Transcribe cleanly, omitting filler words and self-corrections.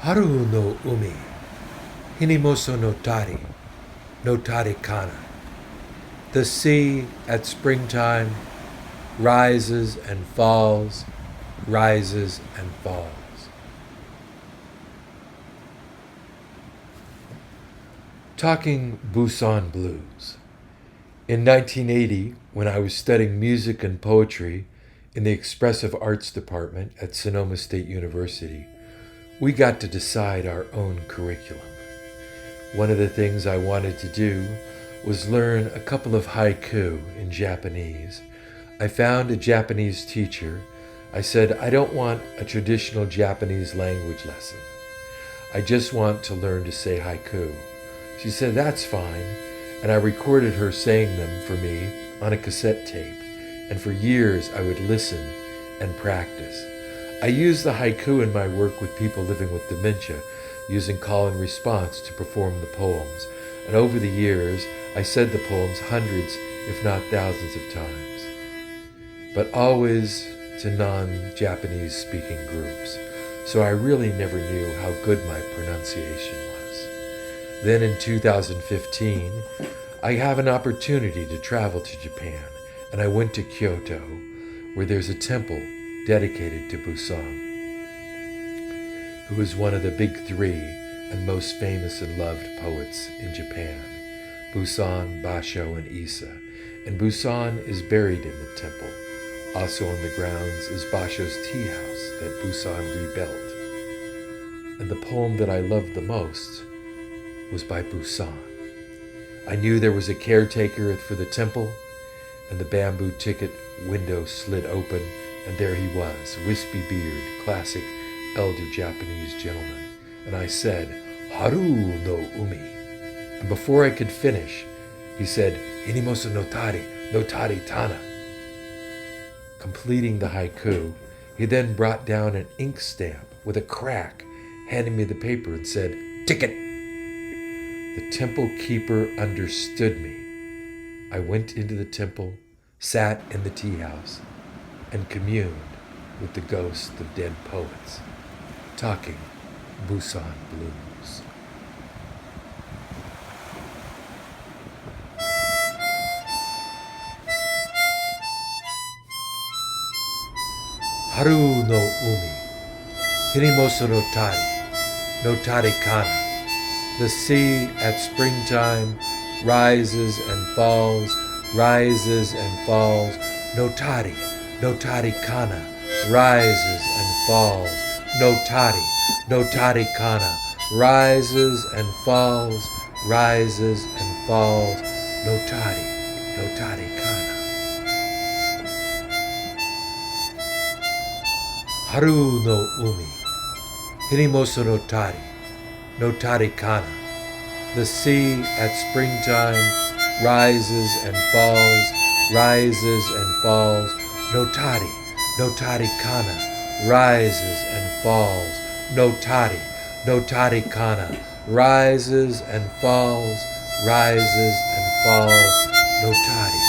Haru no umi, hinimoso no tari, no tari kana. The sea at springtime rises and falls, rises and falls. Talking Busan Blues. In 1980, when I was studying music and poetry in the Expressive Arts Department at Sonoma State University, we got to decide our own curriculum. One of the things I wanted to do was learn a couple of haiku in Japanese. I found a Japanese teacher. I said, I don't want a traditional Japanese language lesson. I just want to learn to say haiku. She said, that's fine, and I recorded her saying them for me on a cassette tape, and for years I would listen and practice. I use the haiku in my work with people living with dementia, using call and response to perform the poems, and over the years I said the poems hundreds, if not thousands of times, but always to non-Japanese speaking groups, so I really never knew how good my pronunciation was. Then in 2015, I have an opportunity to travel to Japan, and I went to Kyoto, where there's a temple dedicated to Busan, who is one of the big three and most famous and loved poets in Japan, Buson, Basho, and Issa. And Busan is buried in the temple. Also on the grounds is Basho's tea house that Busan rebuilt. And the poem that I loved the most was by Busan. I knew there was a caretaker for the temple, and the bamboo ticket window slid open, and there he was, wispy beard, classic elder Japanese gentleman. And I said, Haru no umi. And before I could finish, he said, Hinimoso no tari tana. Completing the haiku, he then brought down an ink stamp with a crack, handed me the paper and said, ticket. The temple keeper understood me. I went into the temple, sat in the tea house, and communed with the ghost of dead poets, talking Busan Blues. Haru no umi, hirimoso no tari kana. The sea at springtime rises and falls, rises and falls. No tari kana, rises and falls. No tari kana, rises and falls, rises and falls. No tari kana. Haru no umi, hirimoso no tari kana. The sea at springtime rises and falls, rises and falls. No tari kana, rises and falls. No tari kana, rises and falls, rises and falls. No tari.